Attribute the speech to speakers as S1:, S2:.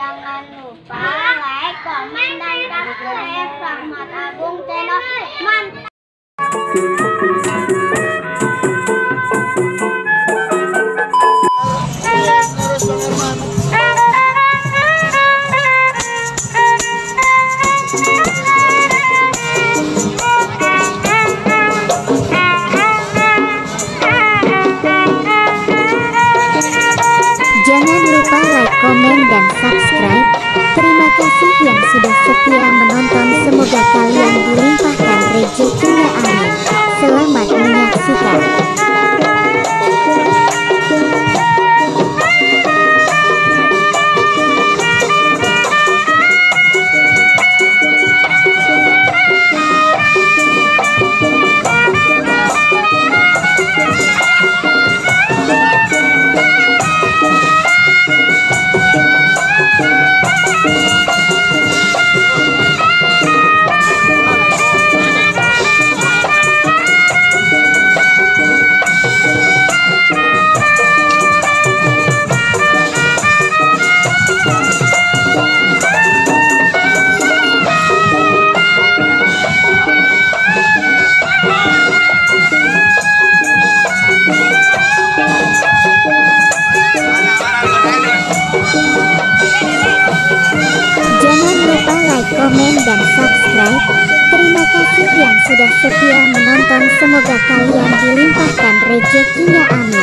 S1: Jangan lupa like, komen, dan subscribe Rahmat Agung Channel. Mantap.
S2: Jangan lupa like, komen, dan subscribe. Terima kasih yang sudah setia menonton. Semoga kalian dilimpahkan rezekinya, amin. Selamat menyaksikan. Jangan lupa like, komen, dan subscribe. Terima kasih yang sudah setia menonton. Semoga kalian dilimpahkan rezekinya, amin.